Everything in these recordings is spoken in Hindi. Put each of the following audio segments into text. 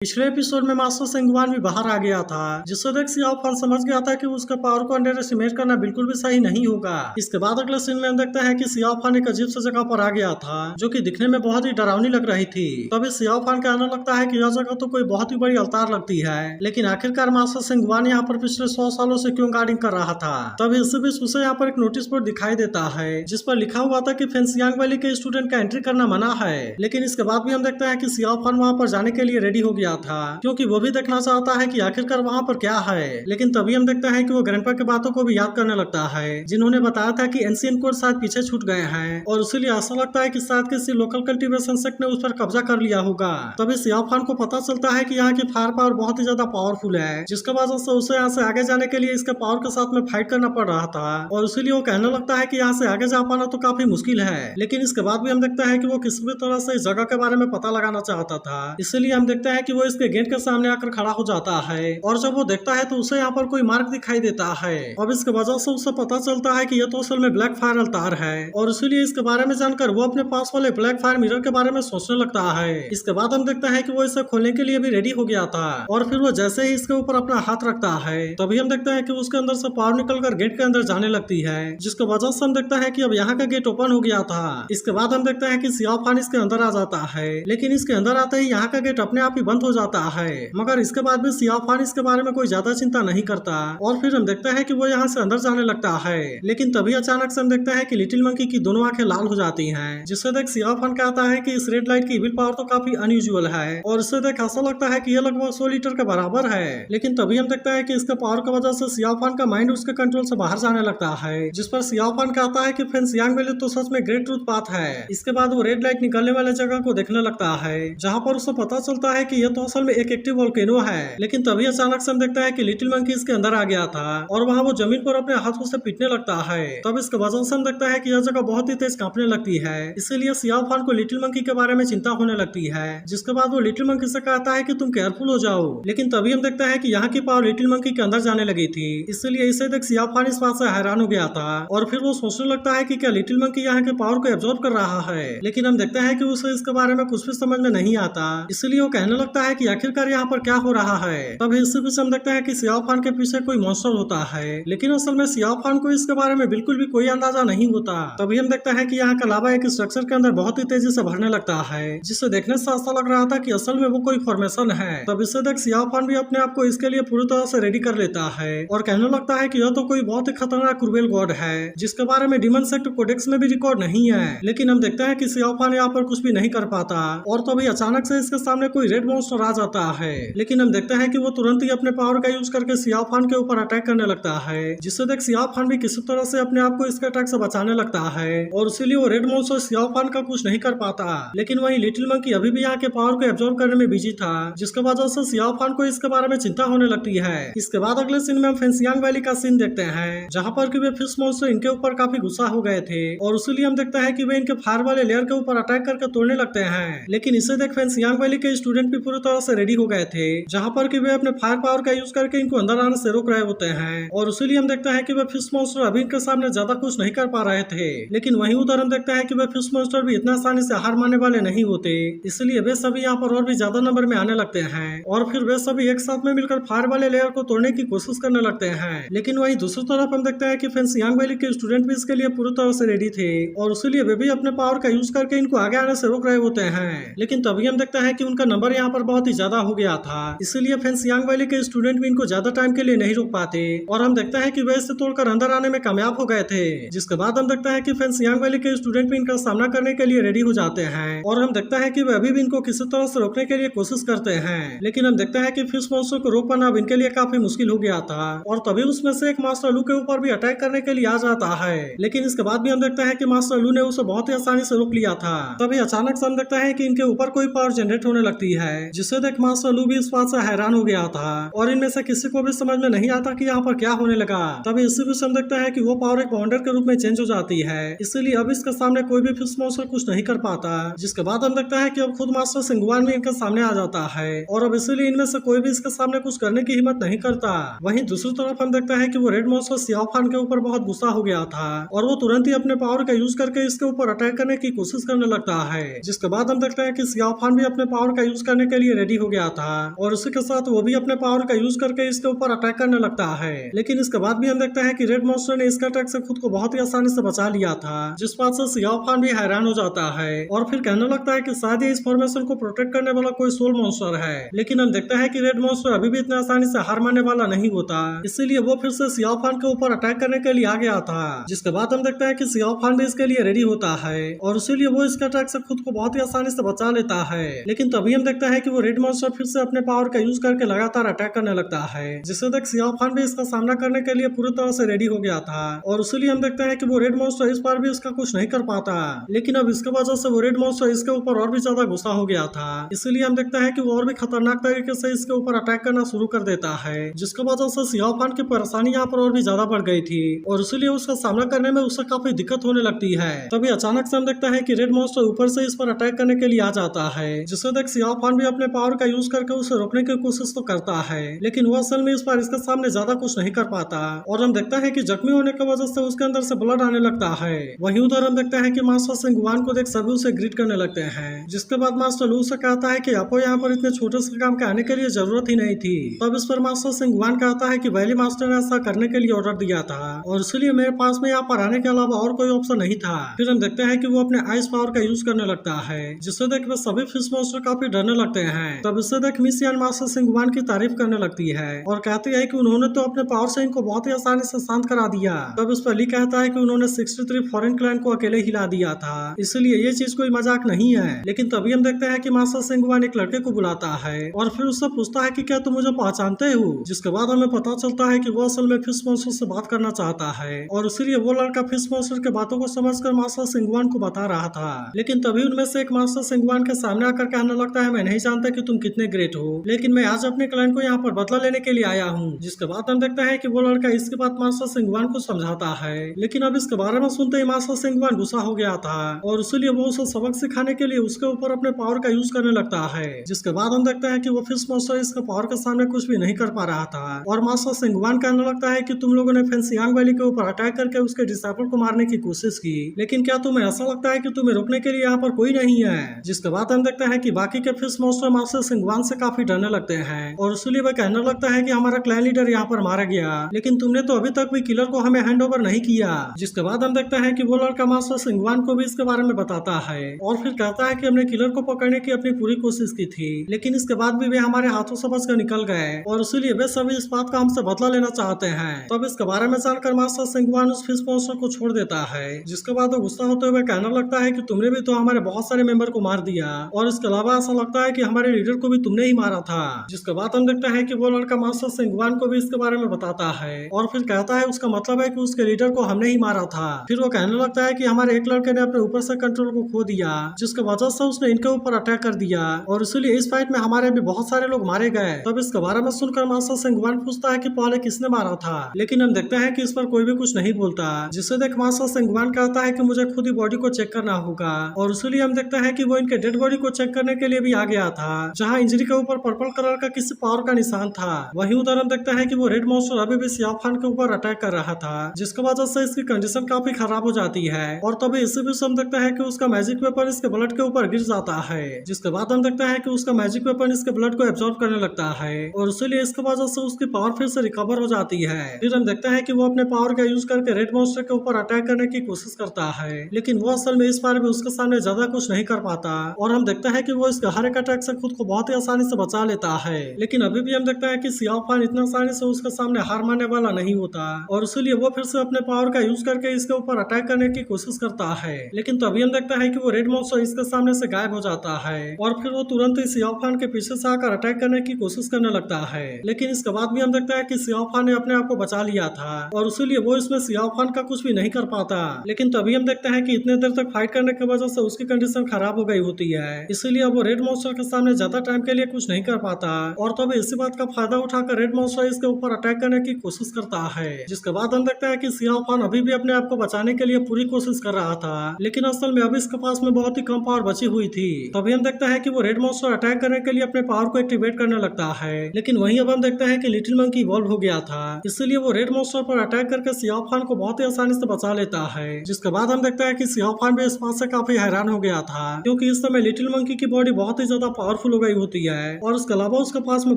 पिछले एपिसोड में मास्टर सेंगवान भी बाहर आ गया था, जिससे देख सियाओ फान समझ गया था कि उसका पावर को अंडर एस्टिमेट करना बिल्कुल भी सही नहीं होगा। इसके बाद अगले सीन में हम देखते हैं कि सियाओ फान एक अजीब सी जगह पर आ गया था, जो कि दिखने में बहुत ही डरावनी लग रही थी। तभी सियाओ फान कहने लगता है कि यह जगह तो कोई बहुत ही बड़ी अवतार लगती है, लेकिन आखिरकार मास्टर सेंगवान यहाँ पर पिछले 100 सालों से क्यों गार्डिंग कर रहा था। तभी इसी बीच उसे यहाँ पर एक नोटिस बोर्ड दिखाई देता है, जिस पर लिखा हुआ था कि फेंसियांग वैली के स्टूडेंट का एंट्री करना मना है। लेकिन इसके बाद भी हम देखते हैं कि सियाओ फान वहाँ पर जाने के लिए रेडी हो गया था, क्योंकि वो भी देखना चाहता है कि आखिरकार वहाँ पर क्या है। लेकिन तभी हम देखते हैं कि वो ग्रैंडपा की बातों को भी याद करने लगता है, जिन्होंने बताया था कि एंशिएंट कोड शायद पीछे छूट गए हैं, और इसीलिए ऐसा लगता है कि शायद किसी लोकल कल्टीवेशन सेक्ट ने उस पर कब्जा कर लिया होगा। तभी सियाओ फान को पता चलता है कि यहाँ की फायर पावर बहुत ही ज्यादा पावरफुल है, जिसके वजह से उसे यहाँ से आगे जाने के लिए इसके पावर के साथ में फाइट करना पड़ रहा था, और इसीलिए वो कहने लगता है कि यहाँ से आगे जा पाना तो काफी मुश्किल है। लेकिन इसके बाद भी हम देखते हैं कि वो किसी भी तरह से इस जगह के बारे में पता लगाना चाहता था, इसीलिए हम देखते हैं कि वो इसके गेट के सामने आकर खड़ा हो जाता है, और जब वो देखता है तो उसे यहाँ पर कोई मार्क दिखाई देता है। अब इसके वजह से उसे पता चलता है कि यह तो असल में ब्लैक फायर अवतार है, और इसीलिए इसके बारे में जानकर वो अपने पास वाले ब्लैक फायर मिरर के बारे में सोचने लगता है। इसके बाद हम देखते हैं कि वो इसे खोलने के लिए भी रेडी हो गया था, और फिर वो जैसे ही इसके ऊपर अपना हाथ रखता है, तभी हम देखते हैं कि उसके अंदर से पावर निकलकर गेट के अंदर जाने लगती है, जिसके वजह से हम देखते हैं कि अब यहाँ का गेट ओपन हो गया था। इसके बाद हम देखते हैं कि सियाओ फान इसके अंदर आ जाता है, लेकिन इसके अंदर आते ही यहाँ का गेट अपने आप ही बंद हो जाता है। मगर इसके बाद भी सियाओ फान इसके बारे में कोई ज्यादा चिंता नहीं करता, और फिर हम देखते हैं कि वो यहाँ से अंदर जाने लगता है। लेकिन तभी अचानक से हम देखते हैं कि लिटिल मंकी की दोनों आंखें लाल हो जाती हैं, जिससे देख सियाओ फान कहता है कि इस रेड लाइट की इविल पावर तो काफी अनयूजुअल है, और इससे देख ऐसा लगता है कि यह लगभग 100 लीटर के बराबर है। लेकिन तभी हम देखते हैं कि इसके पावर की वजह से सियाओ फान का माइंड उसके कंट्रोल से बाहर जाने लगता है, जिस पर सियाओ फान कहता है कि फेंसियांग वैली तो सच में ग्रेट ट्रूथ पाथ है। इसके बाद वो रेड लाइट निकलने वाले जगह को देखने लगता है, जहाँ पर उसे पता चलता है कि यह तो असल में एक एक्टिव वोल्केनो है। लेकिन तभी अचानक से हम देखते हैं कि लिटिल मंकी इसके अंदर आ गया था, और वहाँ वो जमीन पर अपने हाथों से पीटने लगता है। तब इसके वजह से हम देखता है कि यह जगह बहुत ही तेज कांपने लगती है, इसीलिए सियाओ फान को लिटिल मंकी के बारे में चिंता होने लगती है, जिसके बाद वो लिटिल मंकी से कहता है कि तुम केयरफुल हो जाओ। लेकिन तभी हम देखते हैं कि यहाँ की पावर लिटिल मंकी के अंदर जाने लगी थी, इसलिए इसे देख सियाओ फान इस बात से हैरान हो गया था, और फिर वो सोचने लगता है कि क्या लिटिल मंकी यहाँ के पावर को एब्जॉर्ब कर रहा है। लेकिन हम देखते हैं कि उसे इसके बारे में कुछ भी समझ में नहीं आता, इसलिए वो कहने लगता है कि आखिरकार यहाँ पर क्या हो रहा है। तभी इसी बीच हम देखते हैं कि सियाओ फान के पीछे कोई मॉन्स्टर होता है, लेकिन असल में सियाओ फान को इसके बारे में बिल्कुल भी कोई अंदाजा नहीं होता। तभी हम देखते हैं कि यहाँ का लावा एक स्ट्रक्चर के अंदर बहुत ही तेजी से भरने लगता है, जिससे देखने से ऐसा लग रहा था कि असल में वो कोई फॉर्मेशन है। तब इससे देख सियाओ फान भी अपने आप को इसके लिए पूरी तरह से रेडी कर लेता है, और कहने लगता है कि यह तो कोई बहुत ही खतरनाक क्रूएल गॉड है, जिसके बारे में डीमन सेक्ट कोडेक्स में भी रिकॉर्ड नहीं है। लेकिन हम देखते हैं कि सियाओ फान यहाँ पर कुछ भी नहीं कर पाता, और तभी अचानक से इसके सामने कोई रेड मॉन्स्टर आ जाता है। लेकिन हम देखते हैं कि वो तुरंत ही अपने पावर का यूज करके सियाओ फान के ऊपर अटैक करने लगता है, जिससे देख सियाओ फान भी किसी तरह से अपने आप को इसके अटैक से बचाने लगता है, और इसीलिए वो रेड मॉन्स्टर सियाओ फान का कुछ नहीं कर पाता। लेकिन वहीं लिटिल मंकी अभी भी यहाँ के पावर को एब्जॉर्ब करने में बिजी था, जिसके वजह से सियाओ फान को इसके बारे में चिंता होने लगती है। इसके बाद अगले सीन में हम फेंसियांग वैली का सीन देखते हैं, जहाँ पर कि वे फिश मॉन्स्टर इनके ऊपर काफी गुस्सा हो गए थे, और इसीलिए हम देखते हैं कि वे इनके फायर वाले लेयर के ऊपर अटैक करके तोड़ने लगते हैं। लेकिन इसे देख फेंसियांग वैली के स्टूडेंट भी पूरी तरह से रेडी हो गए थे, जहाँ पर कि वे अपने फायर पावर का यूज करके इनको अंदर आने से रोक रहे होते हैं, और इसीलिए हम देखते हैं कि वे फिश मॉन्स्टर अभी इनके सामने ज्यादा कुछ नहीं कर पा रहे थे। लेकिन वहीं उधर हम देखते हैं कि वे फिश मॉन्स्टर भी इतना आसानी से हार मानने वाले नहीं होते, इसलिए वे सभी यहाँ पर और भी ज्यादा नंबर में आने लगते हैं, और फिर वे सभी एक साथ में मिलकर फायर वाले लेयर को तोड़ने की कोशिश करने लगते हैं। लेकिन वहीं दूसरी तरफ हम देखते हैं कि फेंसियांग वैली के स्टूडेंट भी इसके लिए पूरी तरह से रेडी थे, और इसीलिए वे भी अपने पावर का यूज करके इनको आगे आने से रोक रहे होते हैं। लेकिन तभी हम देखते हैं कि उनका नंबर यहाँ पर बहुत ही ज्यादा हो गया था, इसीलिए फेंसियांग वैली के स्टूडेंट भी इनको ज्यादा टाइम के लिए नहीं रोक पाते, और हम देखते हैं कि वे इसे तोड़कर अंदर आने में कामयाब हो गए थे। जिसके बाद हम देखते हैं कि फेंसियांग वैली के स्टूडेंट भी इनका सामना करने के लिए रेडी हो जाते हैं, और हम देखते हैं कि वे अभी भी इनको किसी तरह से रोकने के लिए कोशिश करते हैं। लेकिन हम देखते हैं कि फिश मॉन्स्टर को रोक पाना अब इनके लिए काफी मुश्किल हो गया था, और तभी उसमें से एक मास्टर लू के ऊपर भी अटैक करने के लिए आ जाता है। लेकिन इसके बाद भी हम देखते हैं कि मास्टर लू ने उसे बहुत ही आसानी से रोक लिया था। तभी अचानक से हम देखते हैं कि इनके ऊपर कोई पावर जनरेट होने लगती है, जिससे देख मास्टर लू भी इस बात से हैरान हो गया था, और इनमें से किसी को भी समझ में नहीं आता कि यहाँ पर क्या होने लगा। तभी इसी बीच हम देखते हैं कि वो पावर एक बाउंडर के रूप में चेंज हो जाती है, इसलिए अब इसके सामने कोई भी फिश मॉन्स्टर कुछ नहीं कर पाता। जिसके बाद हम देखते हैं कि अब खुद मास्टर सेंगवान भी इनके सामने आ जाता है, और अब इसीलिए इनमें से कोई भी इसके सामने कुछ करने की हिम्मत नहीं करता। वहीं दूसरी तरफ हम देखते हैं कि वो रेड मॉन्स्टर सियाओ फान के ऊपर बहुत गुस्सा हो गया था, और वो तुरंत ही अपने पावर का यूज करके इसके ऊपर अटैक करने की कोशिश करने लगता है। जिसके बाद हम देखते हैं कि सियाओ फान भी अपने पावर का यूज करने के लिए लिए रेडी हो गया था और उसी के साथ वो भी अपने पावर का यूज करके इसके ऊपर अटैक करने लगता है। लेकिन इसके बाद भी हम देखते हैं कि रेड मॉन्स्टर ने इसके अटैक से खुद को बहुत ही आसानी से बचा लिया था, जिस बात से सियाओ फान भी हैरान हो जाता है और फिर कहने लगता है कि शायद इस फॉर्मेशन को प्रोटेक्ट करने वाला कोई सोल मॉन्स्टर है। लेकिन हम देखते हैं कि रेड मॉन्स्टर अभी भी इतने आसानी से हार मानने वाला नहीं होता, इसीलिए वो फिर से सियाओ फान के ऊपर अटैक करने के लिए आ गया था। जिसके बाद हम देखते हैं कि सियाओ फान भी इसके लिए रेडी होता है और इसीलिए वो इसके अटैक से खुद को बहुत ही आसानी से बचा लेता है। लेकिन तभी हम देखते हैं कि वो रेड मॉन्स्टर फिर से अपने पावर का यूज करके लगातार अटैक करने लगता है, जिससे देख सियाओ फान भी इसका सामना करने के लिए पूरी तरह से रेडी हो गया था और इसीलिए हम देखते हैं कि वो रेड मॉन्स्टर इस बार भी इसका कुछ नहीं कर पाता। लेकिन अब इसके वजह से वो रेड मॉन्स्टर इसके ऊपर और भी ज्यादा गुस्सा हो गया था, इसीलिए हम देखते हैं कि वो और भी खतरनाक तरीके से इसके ऊपर अटैक करना शुरू कर देता है, जिसकी वजह से सियाओ फान की परेशानी यहाँ पर और भी ज्यादा बढ़ गई थी और इसीलिए उसका सामना करने में उसे काफी दिक्कत होने लगती है। तभी अचानक से हम देखते हैं कि रेड मॉन्स्टर ऊपर से इस पर अटैक करने के लिए आ जाता है, जिससे देख सियाओ फान भी अपने पावर का यूज करके उसे रोकने की कोशिश तो करता है, लेकिन वो असल में इस बार इसके सामने ज्यादा कुछ नहीं कर पाता और हम देखते हैं कि जख्मी होने की वजह से उसके अंदर से ब्लड आने लगता है। वहीं उधर हम देखते हैं कि मास्टर सिंगवान को देख सभी उसे ग्रीट करने लगते हैं, जिसके बाद मास्टर लू से कहता है कि आपको यहाँ पर इतने छोटे से काम के आने के लिए जरूरत ही नहीं थी। तब इस पर मास्टर सिंगवान कहता है कि वैली मास्टर ने ऐसा करने के लिए ऑर्डर दिया था और इसलिए मेरे पास में यहाँ पर आने के अलावा और कोई ऑप्शन नहीं था। फिर हम देखते हैं कि वो अपने आइस पावर का यूज करने लगता है, जिससे देख सभी फिश मॉन्स्टर काफी डरने लगते हैं। तब इससे देख मिस यान मास्टर सिंगवान की तारीफ करने लगती है और कहती है कि उन्होंने तो अपने पावर से इनको बहुत ही आसानी से शांत करा दिया। तब इस पर ली कहता है कि उन्होंने 63 फॉरेन क्लैन को अकेले हिला दिया था, इसलिए ये चीज कोई मजाक नहीं है। लेकिन तभी हम देखते हैं कि मास्टर सिंगवान एक लड़के को बुलाता है और फिर उससे पूछता है कि क्या तुम मुझे पहचानते हो, जिसके बाद हमें पता चलता है कि वो असल में फिश मॉन्स्टर से बात करना चाहता है और इसीलिए वो लड़का फिश मॉन्स्टर के बातों को समझकर मास्टर सिंगवान को बता रहा था। लेकिन तभी उनमें से एक मास्टर सिंगवान के सामने आकर कहने लगता है, मैं नहीं जानता कि तुम कितने ग्रेट हो, लेकिन मैं आज अपने क्लाइंट को यहाँ पर बदला लेने के लिए आया हूँ। जिसके बाद हम देखते हैं कि वो लड़का इसके बाद मास्टर सिंगवान को समझाता है, लेकिन अब इसके बारे में सुनते ही मास्टर सिंगवान गुस्सा हो गया था और इसीलिए वो उसे सबक सिखाने के लिए उसके ऊपर अपने पावर का यूज करने लगता है। जिसके बाद हम देखते हैं कि वो फिश मॉन्स्टर इसके पावर के सामने कुछ भी नहीं कर पा रहा था और मास्टर सिंगवान कहने लगता है कि तुम लोगों ने फेंसियांग वैली के ऊपर अटैक करके उसके डिसाइपल को मारने की कोशिश की, लेकिन क्या तुम्हें ऐसा लगता है कि तुम्हें रोकने के लिए यहाँ पर कोई नहीं है। जिसके बाद हम देखते हैं कि बाकी के फिश मॉन्स्टर मास्टर सिंगवान से काफी डरने लगते हैं और इसलिए वह कहने लगता है कि हमारा क्लैन लीडर यहाँ पर मारा गया, लेकिन तुमने तो अभी तक भी किलर को हमें हैंड ओवर नहीं किया। जिसके बाद हम देखते हैं कि वो लड़का मास्टर सिंगवान को भी इसके बारे में बताता है और फिर कहता है कि हमने किलर को पकड़ने की अपनी पूरी कोशिश की थी, लेकिन इसके बाद भी वे हमारे हाथों से बचकर निकल गए और इसीलिए वे सभी इस बात का हमसे बदला लेना चाहते हैं। तब इसके बारे में जानकर मास्टर सिंगवान उस फिश मॉन्स्टर को छोड़ देता है, जिसके बाद वो गुस्सा होते हुए कहने लगता है कि तुमने भी तो हमारे बहुत सारे मेंबर को मार दिया और इसके अलावा ऐसा लगता है कि हमारे लीडर को भी तुमने ही मारा था। जिसके बाद हम देखते हैं कि वो लड़का मास्टर सिंगवान को भी इसके बारे में बताता है और फिर कहता है उसका मतलब है कि उसके लीडर को हमने ही मारा था। फिर वो कहने लगता है कि हमारे एक लड़के ने अपने ऊपर से कंट्रोल को खो दिया, जिसके वजह से उसने इनके ऊपर अटैक कर दिया और इसीलिए इस फाइट में हमारे भी बहुत सारे लोग मारे गए। तब इसके बारे में सुनकर मास्टर सिंगवान पूछता है कि पहले किसने मारा था, लेकिन हम देखते हैं कि इस पर कोई भी कुछ नहीं बोलता, जिससे देख मास्टर सिंगवान कहता है कि मुझे खुद ही बॉडी को चेक करना होगा और इसीलिए हम देखते हैं कि वो इनके डेड बॉडी को चेक करने के लिए भी आ गया था, जहाँ इंजरी के ऊपर पर्पल कलर का किसी पावर का निशान था। वहीं उधर हम देखते हैं कि वो रेड मॉन्स्टर अभी भी सियाओ फान के ऊपर अटैक कर रहा था, जिसकी वजह से इसकी कंडीशन काफी खराब हो जाती है और तभी इसी बीच हम देखते हैं कि उसका मैजिक वेपन इसके ब्लड के ऊपर गिर जाता है। जिसके बाद हम देखते हैं कि उसका मैजिक वेपन इसके ब्लड को एब्जॉर्ब करने लगता है और इसीलिए इसकी वजह से उसकी पावर फिर से रिकवर हो जाती है। फिर हम देखते हैं कि वो अपने पावर का यूज करके रेड मॉन्स्टर के ऊपर अटैक करने की कोशिश करता है, लेकिन वो असल में इस बार भी उसके सामने ज्यादा कुछ नहीं कर पाता और हम देखते हैं कि वो इसके हर एक अटैक से खुद को बहुत ही आसानी से बचा लेता है। लेकिन अभी भी हम देखते हैं कि सियाओ फान इतना आसानी से उसके सामने हार मानने वाला नहीं होता और इसीलिए वो फिर से अपने पावर का यूज करके इसके ऊपर अटैक करने की कोशिश करता है। लेकिन तभी हम देखते हैं कि वो रेड मॉन्स्टर इसके सामने से गायब हो जाता है और फिर वो तुरंत ही सियाओ फान के पीछे से आकर अटैक करने की कोशिश करने लगता है। लेकिन इसके बाद भी हम देखते हैं कि सियाओ फान ने अपने आप को बचा लिया था और इसीलिए वो इसमें सियाओ फान का कुछ भी नहीं कर पाता। लेकिन तभी हम देखते हैं कि इतने देर तक फाइट करने की वजह से उसकी कंडीशन खराब हो गई होती है, इसीलिए वो रेड मॉन्स्टर के सामने ज्यादा टाइम के लिए कुछ नहीं कर पाता और तभी इसी बात का फायदा उठाकर रेड मॉन्स्टर इसके ऊपर अटैक करने की कोशिश करता है। जिसके बाद हम देखते हैं कि सियाओ फान अभी भी अपने आप को बचाने के लिए पूरी कोशिश कर रहा था, लेकिन असल में अभी इसके पास में बहुत ही कम पावर बची हुई थी। तभी हम देखते हैं कि वो रेड मॉन्स्टर अटैक करने के लिए अपने पावर को एक्टिवेट करने लगता है, लेकिन वहीं अब हम देखते हैं कि लिटिल मंकी इवॉल्व हो गया था, इसलिए वो रेड मॉन्स्टर पर अटैक करके सियाओ फान को बहुत ही आसानी से बचा लेता है। जिसके बाद हम देखते हैं कि सियाओ फान भी इस बात से काफी हैरान हो गया था, क्योंकि इस समय लिटिल मंकी की बॉडी बहुत ही ज्यादा पावरफुल पावरफुल हो गई होती है और उसके अलावा उसके पास में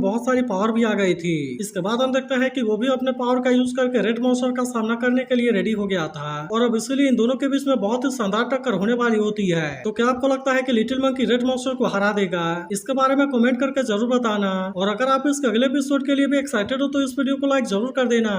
बहुत सारी पावर भी आ गई थी। इसके बाद हम देखते हैं कि वो भी अपने पावर का यूज करके रेड मॉन्स्टर का सामना करने के लिए रेडी हो गया था और अब इसीलिए इन दोनों के बीच में बहुत ही शानदार टक्कर होने वाली होती है। तो क्या आपको लगता है कि लिटिल मंकी रेड मॉन्स्टर को हरा देगा? इसके बारे में कमेंट करके जरूर बताना और अगर आप इसके अगले एपिसोड के लिए भी एक्साइटेड हो तो इस वीडियो को लाइक जरूर कर देना।